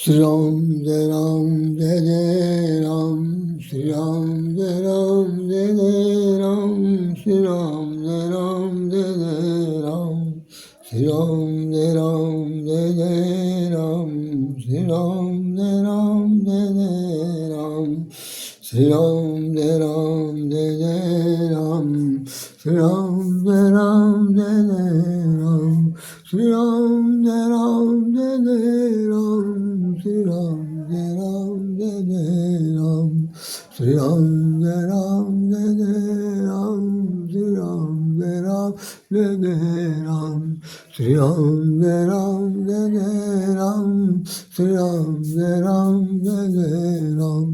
श्री राम जय राम, श्री राम जय राम, श्री राम जय राम, श्री राम जय राम, श्री राम जय राम, श्री राम जय राम, श्री राम जय राम, श्री राम जय राम, श्री राम जय राम, श्री राम जय राम, श्री राम जय राम, श्री राम जय राम, श्री राम जय राम,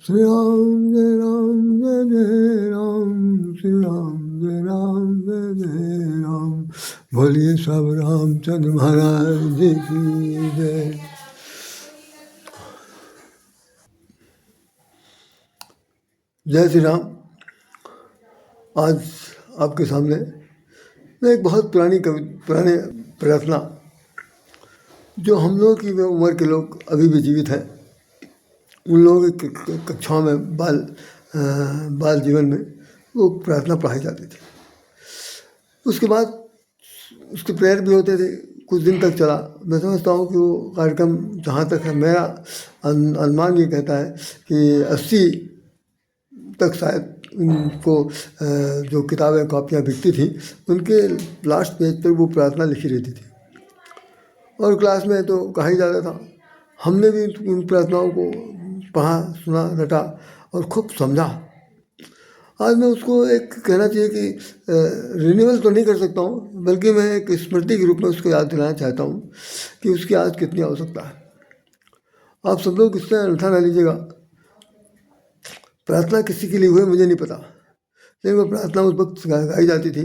श्री राम जय राम, श्री राम जय राम। बोलिए सब रामचंद्र महाराज जी की जय। जय श्री राम। आज आपके सामने मैं एक बहुत पुराने प्रार्थना, जो हम लोग की उम्र के लोग अभी भी जीवित हैं, उन लोगों की कक्षाओं में बाल जीवन में वो प्रार्थना पढ़ाई जाती थी। उसके बाद उसके प्रेयर भी होते थे, कुछ दिन तक चला। मैं समझता हूँ कि वो कार्यक्रम, जहाँ तक है मेरा अनुमान ये कहता है कि 80 तक शायद उनको जो किताबें कॉपियाँ बिकती थी, उनके लास्ट पेज पर वो प्रार्थना लिखी रहती थी और क्लास में तो कहा ही जाता था। हमने भी उन प्रार्थनाओं को पढ़ा, सुना, रटा और खूब समझा। आज मैं उसको एक कहना चाहिए कि रिन्यूअल तो नहीं कर सकता हूँ, बल्कि मैं एक स्मृति के रूप में उसको याद दिलाना चाहता हूँ कि उसकी आज कितनी आवश्यकता है। आप सब लोग इससे अनथा न लीजिएगा। प्रार्थना किसी के लिए हुए मुझे नहीं पता, लेकिन वो प्रार्थना उस वक्त गाई जाती थी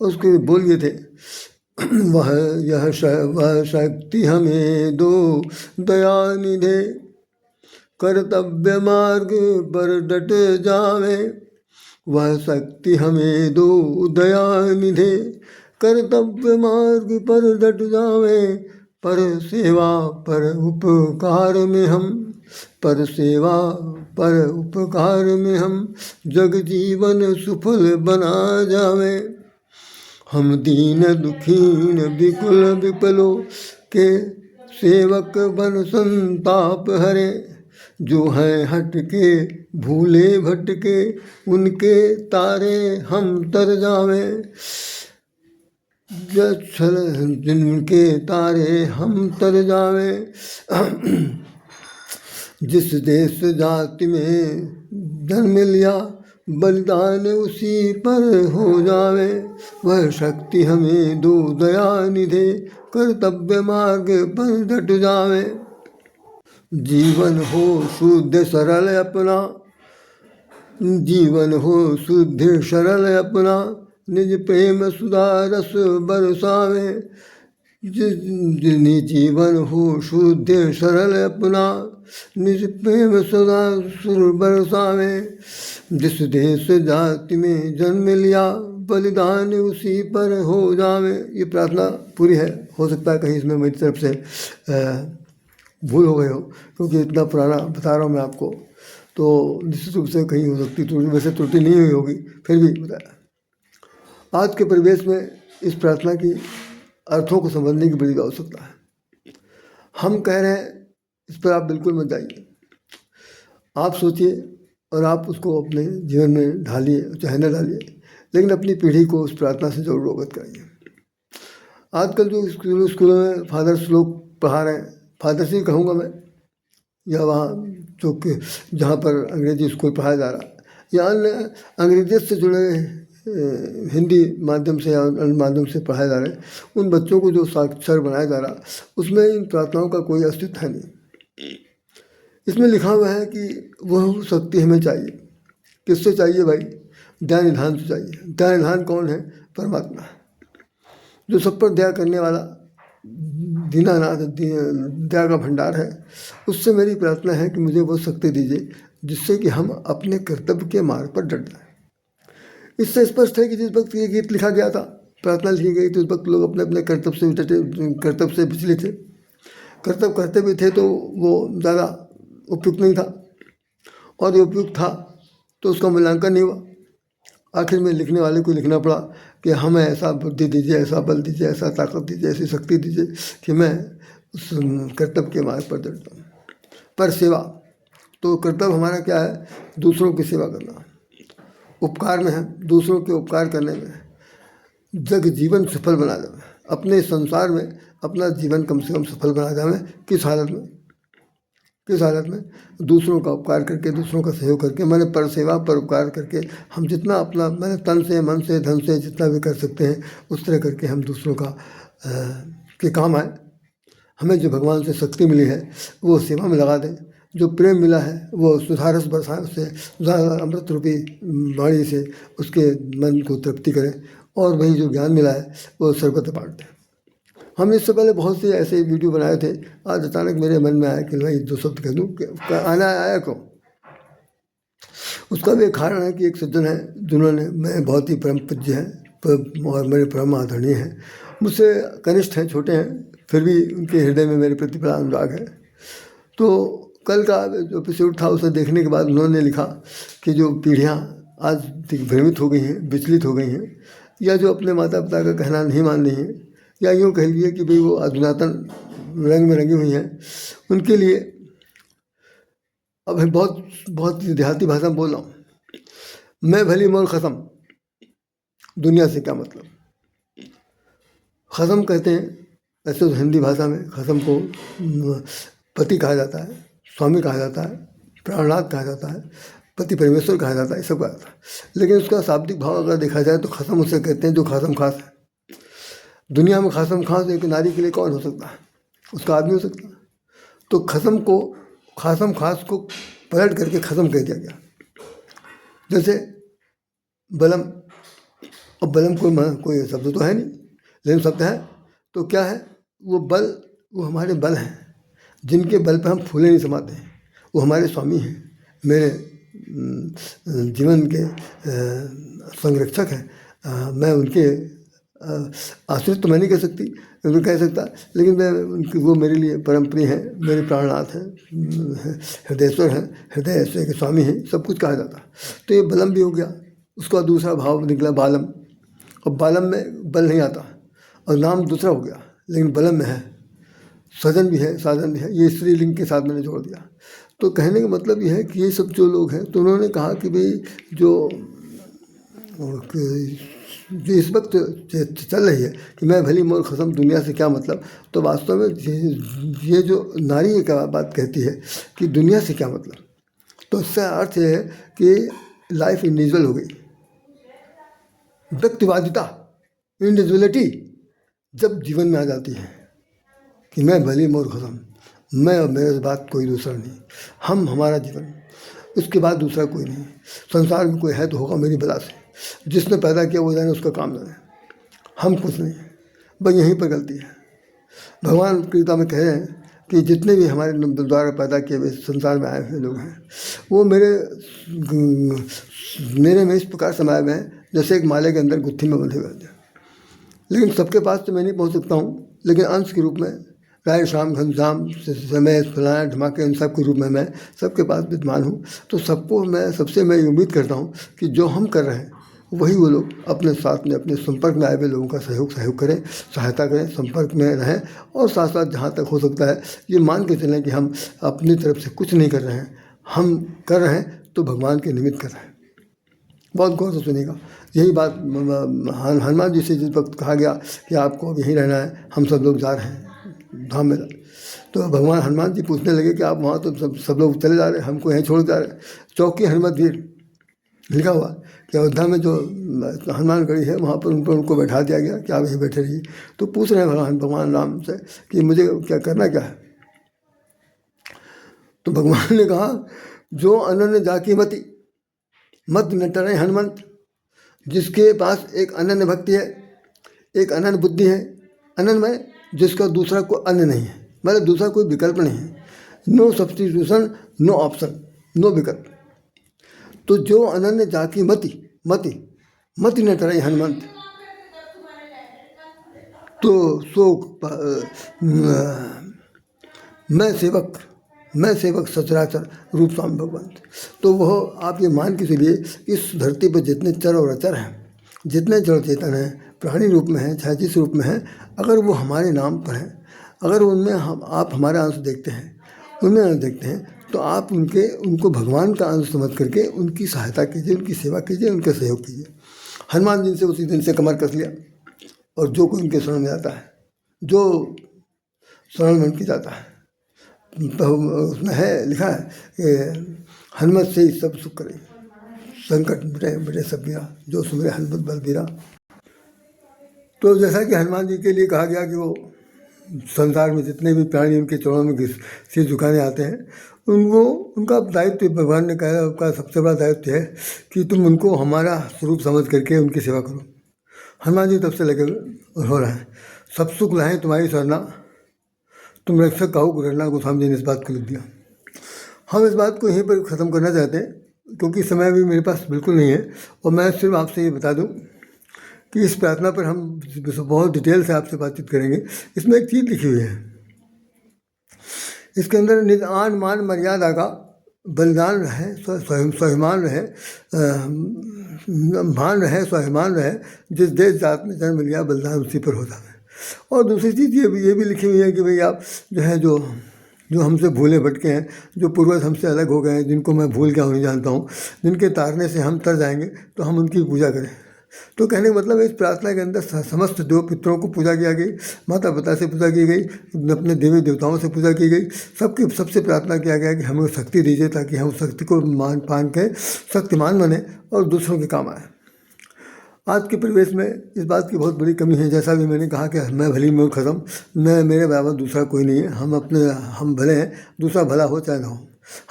और उसके बोल ये थे, वह शक्ति हमें दो दया निधे, कर्तव्य मार्ग पर डट जावे। वह शक्ति हमें दो दया निधे, कर्तव्य मार्ग पर डट जावे। पर सेवा पर उपकार में हम, पर सेवा पर उपकार में हम, जग जीवन सुफल बना जावे। हम दीन दुखीन विकुल विपलो के सेवक बन संताप हरे। जो हैं हटके भूले भटके, उनके तारे हम तर जावे। जिनके तारे हम तर जावे। जिस देश जाति में जन्म लिया, बलिदान उसी पर हो जावे। वह शक्ति हमें दो दया निधे, कर्तव्य मार्ग पर डट जावे। जीवन हो शुद्ध सरल अपना, जीवन हो शुद्ध सरल अपना, निज प्रेम सुधा रस बरसावे। जिनी जीवन हो शुद्ध सरल अपना, निज प्रेम सुधा सुर बरसावे। जिस देश जाति में जन्म लिया, बलिदान उसी पर हो जावे। ये प्रार्थना पूरी है, हो सकता है कहीं इसमें मेरी तरफ से भूल हो गए हो, क्योंकि इतना पुराना बता रहा हूँ मैं आपको, तो निश्चित रूप से कहीं हो सकती त्रुटि, वैसे त्रुटि नहीं हुई होगी, फिर भी बताया। आज के परिवेश में इस प्रार्थना की अर्थों को समझने की बड़ी आवश्यकता है। हम कह रहे हैं इस पर आप बिल्कुल मत जाइए, आप सोचिए और आप उसको अपने जीवन में ढालिए, चाहे न डालिए, लेकिन अपनी पीढ़ी को उस प्रार्थना से जरूर अवगत कराइए। आजकल जो स्कूलों में फादर्स लोग पढ़ा रहे हैं, फादर्स ही कहूँगा मैं, या वहाँ जो कि जहाँ पर अंग्रेजी स्कूल पढ़ाया जा रहा है, या अन्य अंग्रेजी से जुड़े हिंदी माध्यम से या अन्य माध्यम से पढ़ाया जा रहा है, उन बच्चों को जो साक्षर बनाया जा रहा, उसमें इन प्रार्थनाओं का कोई अस्तित्व है नहीं। इसमें लिखा हुआ है कि वह शक्ति हमें चाहिए। किससे चाहिए भाई? दया निधान से चाहिए। दया निधान कौन है? परमात्मा, जो सब पर दया करने वाला दीनानाथ, दया का भंडार है। उससे मेरी प्रार्थना है कि मुझे वो शक्ति दीजिए जिससे कि हम अपने कर्तव्य के मार्ग पर डट जाएं। इससे स्पष्ट है कि जिस वक्त ये गीत लिखा गया था, प्रार्थना लिखी गई, तो उस वक्त लोग अपने अपने कर्तव्य से विचलित थे। कर्तव्य करते भी थे तो वो ज़्यादा उपयुक्त नहीं था, और जो उपयुक्त था तो उसका मूल्यांकन नहीं हुआ। आखिर में लिखने वाले को लिखना पड़ा कि हमें ऐसा बुद्धि दीजिए, ऐसा बल दीजिए, ऐसा ताकत दीजिए, ऐसी शक्ति दीजिए कि मैं उस कर्तव्य के मार्ग पर चलता हूँ। पर सेवा तो कर्तव्य हमारा क्या है? दूसरों की सेवा करना, उपकार में है, दूसरों के उपकार करने में, जग जीवन सफल बना जाए, अपने संसार में अपना जीवन कम से कम सफल बना जाए। किस हालत में? किस हालत में? दूसरों का उपकार करके, दूसरों का सहयोग करके, मैंने पर सेवा पर उपकार करके हम जितना अपना मैंने तन से, मन से, धन से जितना भी कर सकते हैं उस तरह करके हम दूसरों का के काम आए। हमें जो भगवान से शक्ति मिली है वो सेवा में लगा दें, जो प्रेम मिला है वो सुधारस बरसाए, उससे अमृत रूपी वाणी से उसके मन को तृप्ति करें, और वही जो ज्ञान मिला है वो सर्वत्र बांट दें। हम इससे पहले बहुत से ऐसे वीडियो बनाए थे, आज अचानक मेरे मन में आया कि भाई दो शब्द कह दूँ, आना आया क्यों? उसका भी एक कारण है कि एक सज्जन है जिन्होंने, मैं बहुत ही परम पूज्य हैं और मेरे परम आदरणीय हैं, मुझसे कनिष्ठ हैं, छोटे हैं, फिर भी उनके हृदय में मेरे प्रति बड़ा अनुराग है। तो कल का जो एपिसोड था उसे देखने के बाद उन्होंने लिखा कि जो पीढ़ियाँ आज भ्रमित हो गई हैं, विचलित हो गई हैं, या जो अपने माता पिता का कहना नहीं मान रही हैं, या यूँ कह लीजिए कि भाई वो अधुनातन रंग में रंगी हुई हैं, उनके लिए अब बहुत बहुत देहाती भाषा में बोल रहा हूँ, मैं भली मोर ख़त्म, दुनिया से क्या मतलब। ख़त्म कहते हैं ऐसे तो हिंदी भाषा में ख़त्म को पति कहा जाता है, स्वामी कहा जाता है, प्राणनाथ कहा जाता है, पति परमेश्वर कहा जाता है, ये सब कहा जाता है। लेकिन उसका शाब्दिक भाव अगर देखा जाए तो ख़त्म उसे कहते हैं जो खासम खास है। दुनिया में खासम खास एक नारी के लिए कौन हो सकता है? उसका आदमी हो सकता है। तो खत्म को, खासम खास को पलट करके ख़त्म कह दिया गया। जैसे बलम, अब बलम कोई शब्द तो है नहीं, लेकिन शब्द है तो क्या है? वो बल, वो हमारे बल हैं जिनके बल पर हम फूले नहीं समाते हैं, वो हमारे स्वामी हैं, मेरे जीवन के संरक्षक हैं। मैं उनके आश्रित तो मैं नहीं कह सकती, उनको कह सकता, लेकिन मैं उनकी, वो मेरे लिए परम प्रिय हैं, मेरे प्राणनाथ हैं, हृदयेश्वर हैं, हृदय ऐश्वर्य के स्वामी हैं, सब कुछ कहा जाता है। तो ये बलम भी हो गया, उसका दूसरा भाव निकला बालम। अब बालम में बल नहीं आता और नाम दूसरा हो गया, लेकिन बलम में है, सजन भी है, साधन भी है, ये स्त्रीलिंग के साथ मैंने जोड़ दिया। तो कहने का मतलब ये है कि ये सब जो लोग हैं, तो उन्होंने कहा कि भाई जो इस वक्त चल रही है कि मैं भली मोर ख़त्म, दुनिया से क्या मतलब, तो वास्तव में ये जो नारी का बात कहती है कि दुनिया से क्या मतलब, तो इसका अर्थ ये है कि लाइफ इंडिविजुअल हो गई, व्यक्तिवादिता, इंडिविजुअलिटी जब जीवन में आ जाती है कि मैं भली मोर ख़त्म, मैं और मेरे बाद कोई दूसरा नहीं, हम हमारा जीवन, उसके बाद दूसरा कोई नहीं, संसार में कोई है तो होगा मेरी बला से, जिसने पैदा किया वो जाने, उसका काम जाने, हम कुछ नहीं, बस यहीं पर गलती है। भगवान गीता में कह रहे हैं कि जितने भी हमारे द्वारा पैदा किए हुए संसार में आए हुए लोग हैं वो मेरे में इस प्रकार समाये हुए हैं जैसे एक माले के अंदर गुत्थी में बंधे हुए हैं। लेकिन सबके पास तो मैं नहीं पहुंच सकता हूं, लेकिन अंश के रूप में राय शाम घनश्याम समय फलाना धमाके इन सब के रूप में मैं सबके पास विद्यमान हूँ। तो सबको मैं, सबसे मैं उम्मीद करता हूँ कि जो हम कर रहे हैं वही वो लोग अपने साथ में, अपने संपर्क में आए हुए लोगों का सहयोग करें, सहायता करें, संपर्क में रहें, और साथ साथ जहाँ तक हो सकता है ये मान के चलें कि हम अपनी तरफ से कुछ नहीं कर रहे हैं, हम कर रहे हैं तो भगवान के निमित्त कर रहे हैं। बहुत गौर से सुनिएगा, यही बात हनुमान जी से जिस वक्त कहा गया कि आपको अब यहीं रहना है, हम सब लोग जा रहे हैं धाम में, तो भगवान हनुमान जी पूछने लगे कि आप वहाँ तो सब लोग चले जा रहे हैं, हमको यहीं छोड़ जा रहे हैं। चौकी हनुमत लिखा हुआ कि अयोध्या में जो हनुमानगढ़ी है वहाँ पर उनको बैठा दिया गया कि आप यहीं बैठे रहिए। तो पूछ रहे हैं भगवान राम से कि मुझे क्या करना क्या है। तो भगवान ने कहा जो अनन्य जाकी मति मत न टरे हनुमंत, जिसके पास एक अनन्य भक्ति है, एक अनन्य बुद्धि है, अनन्य जिसका दूसरा कोई अन्य नहीं है, मतलब दूसरा कोई विकल्प नहीं है, no substitution, no option, no विकल्प। तो जो अनन्य जाकी मति न टरे हनुमंत, तो सो मैं सेवक सचराचर रूप स्वामी भगवान। तो वह आप ये मान के चलिए, इस धरती पर जितने चर और अचर हैं, जितने जड़ चेतन हैं, प्राणी रूप में हैं चाहे जिस रूप में हैं, अगर वो हमारे नाम पर हैं, अगर उनमें आप हमारा अंश देखते हैं, उनमें अंश देखते हैं, तो आप उनको भगवान का अंश समझ करके उनकी सहायता कीजिए, उनकी सेवा कीजिए, उनका सहयोग कीजिए। हनुमान जी से उसी दिन से कमर कस लिया, और जो कोई उनके शरण में आता है, जो शरण में उनकी जाता है, तो उसमें है लिखा है कि हनुमत से ही सब सुख करे, संकट मिटे मिटे सब पीरा, जो सुमरे हनुमत बलबीरा। तो जैसा कि हनुमान जी के लिए कहा गया कि वो संसार में जितने भी प्राणी उनके चरणों में सिर झुकाने आते हैं, उनका दायित्व भगवान ने कहा, उनका सबसे बड़ा दायित्व है कि तुम उनको हमारा स्वरूप समझ करके उनकी सेवा करो। हनुमान जी तब से लगे हो रहे हैं, सब सुख लाएं तुम्हारी सरना, तुम रक्षक कहो गुरना। गोस्वामी जी ने इस बात को लिख दिया। हम इस बात को यहीं पर ख़त्म करना चाहते हैं, क्योंकि समय भी मेरे पास बिल्कुल नहीं है, और मैं सिर्फ आपसे ये बता दूं कि इस प्रार्थना पर हम बहुत डिटेल से आपसे बातचीत करेंगे। इसमें एक चीज़ लिखी हुई है, इसके अंदर निज आन मान मर्यादा का बलिदान रहे, स्वाभिमान रहे, भान रहे, स्वाभिमान रहे, जिस देश जात में जन्म लिया बलिदान उसी पर होता है। और दूसरी चीज़ ये भी लिखी हुई है कि भाई आप जो हमसे भूले भटके हैं, जो पूर्वज हमसे अलग हो गए हैं, जिनको मैं भूल गया नहीं जानता हूँ, जिनके तारने से हम तर जाएंगे, तो हम उनकी पूजा करें। तो कहने का मतलब इस प्रार्थना के अंदर समस्त देव पितरों को पूजा किया गई, माता पिता से पूजा की गई, अपने देवी देवताओं से पूजा की गई, सबसे प्रार्थना किया गया कि हमें शक्ति दीजिए, ताकि हम शक्ति को पान के शक्तिमान बने और दूसरों के काम आए। आज के परिवेश में इस बात की बहुत बड़ी कमी है। जैसा भी मैंने कहा कि मैं भली मैं खत्म, मेरे बराबर दूसरा कोई नहीं है, हम भले हैं, दूसरा भला हो चाहे ना हो,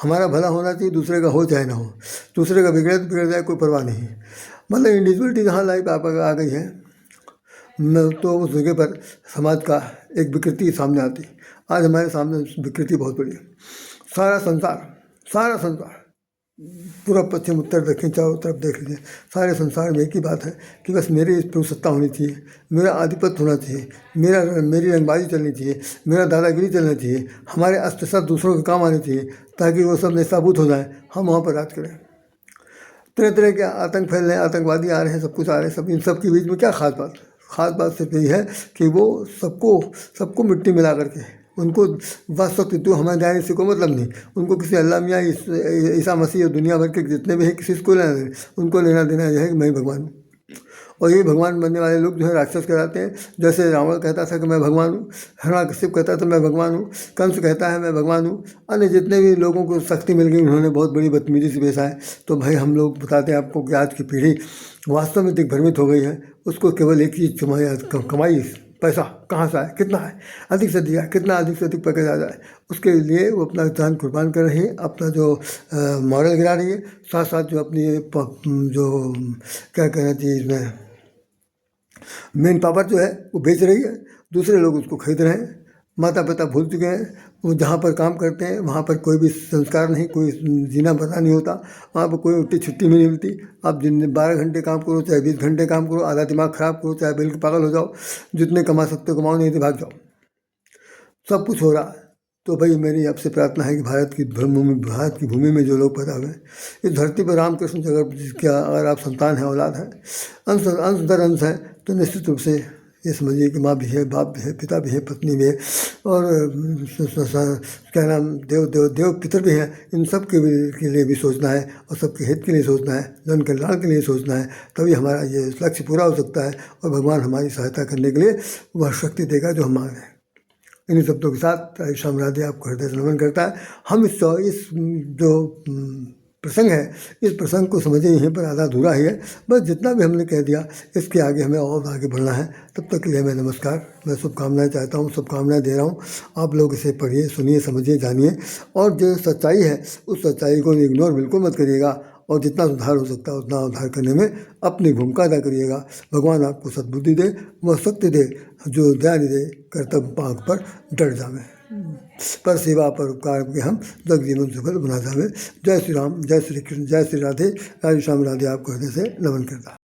हमारा भला होना चाहिए, दूसरे का हो चाहे ना हो, दूसरे का बिगड़े तो बिगड़ जाए, कोई परवाह नहीं। मतलब इंडिविजुअलिटी जहाँ लाइफ आ गई है, तो उस जगह पर समाज का एक विकृति सामने आती। आज हमारे सामने विकृति बहुत बड़ी है। सारा संसार पूरा पश्चिम उत्तर दक्षिण चारों तरफ देख लीजिए, सारे संसार में एक ही बात है कि बस मेरी इस पर सत्ता होनी चाहिए, मेरा आधिपत्य होना चाहिए, मेरी रंगबाजी चलनी चाहिए, मेरा दादागिरी चलना चाहिए, हमारे अस्त्र शस्त्र दूसरों के काम आने चाहिए, ताकि वो सब नशाबूत हो जाए, हम वहाँ पर राज करें। तरह तरह के आतंक फैल रहे हैं, आतंकवादी आ रहे हैं, सब कुछ आ रहे हैं, सब इन सब के बीच में क्या खास बात सिर्फ यही है कि वो सबको मिट्टी मिला करके उनको वास्तव तो हमारे दायरे से कोई मतलब नहीं, उनको किसी अल्लाह मियाँ ईसा मसीह और दुनिया भर के जितने भी हैं किसी को लेना देना, उनको लेना देना यह है कि मैं भगवान हूँ। और ये भगवान बनने वाले लोग जो है राक्षस कहलाते हैं। जैसे रावण कहता था कि मैं भगवान हूँ, हिरण्यकश्यप कहता था मैं भगवान हूँ, कंस कहता है मैं भगवान हूँ, अन्य जितने भी लोगों को शक्ति मिल गई उन्होंने बहुत बड़ी बदतमीजी से पेश आए। तो भाई हम लोग बताते हैं आपको कि आज की पीढ़ी वास्तव में दिग्भ्रमित हो गई है। उसको केवल एक चीज़ कमाई, पैसा कहाँ से आए, कितना है, अधिक से दिया, कितना अधिक से अधिक पैकेज आ जाए, उसके लिए वो अपना जान कुर्बान कर रही है, अपना जो मॉरल गिरा रही है, साथ साथ जो अपनी जो क्या कहना चाहिए इसमें मेन पावर जो है वो बेच रही है, दूसरे लोग उसको खरीद रहे हैं। माता पिता भूल चुके हैं, वो जहाँ पर काम करते हैं वहाँ पर कोई भी संस्कार नहीं, कोई जीना बना नहीं होता, वहाँ पर कोई उल्टी छुट्टी भी नहीं मिलती। आप दिन 12 घंटे काम करो चाहे 20 घंटे काम करो, आधा दिमाग ख़राब करो चाहे बिल्कुल पागल हो जाओ, जितने कमा सकते हो कमाओ, नहीं तो भाग जाओ, सब कुछ हो रहा है। तो भाई मेरी आपसे प्रार्थना है कि भारत की भूमि में जो लोग पैदा हुए हैं, इस धरती पर रामकृष्ण जगत अगर आप संतान हैं, औलाद हैं, अंश दर अंश है, तो निश्चित रूप से ये समझिए कि माँ भी है, बाप भी है, पिता भी है, पत्नी भी है, और क्या नाम देव पितर भी हैं। इन सब के लिए भी सोचना है, और सबके हित के लिए सोचना है, जन कल्याण के लिए सोचना है, तभी हमारा ये लक्ष्य पूरा हो सकता है, और भगवान हमारी सहायता करने के लिए वह शक्ति देगा जो हम मांग रहे हैं। इन्हीं शब्दों के साथ राधेश्याम राधे आपको हृदय से नमन करता है। हम इस जो प्रसंग है, इस प्रसंग को समझे यहीं पर आधा अधूरा ही है, बस जितना भी हमने कह दिया इसके आगे हमें और आगे बढ़ना है। तब तक के लिए मैं नमस्कार, मैं शुभकामनाएं चाहता हूँ, शुभकामनाएं दे रहा हूँ। आप लोग इसे पढ़िए, सुनिए, समझिए, जानिए, और जो सच्चाई है उस सच्चाई को इग्नोर बिल्कुल मत करिएगा, और जितना सुधार हो सकता है उतना उद्धार करने में अपनी भूमिका अदा करिएगा। भगवान आपको सद्बुद्धि दे, वह शक्ति दे, जो दया दे, कर्तव्य पाक पर डट जावे, पर सेवा पर उपकार के हम जग जीवन सफल बना जावे। जय श्री राम, जय श्री कृष्ण, जय श्री राधे। राधेश्याम राधे आपको हृदय से नमन करता।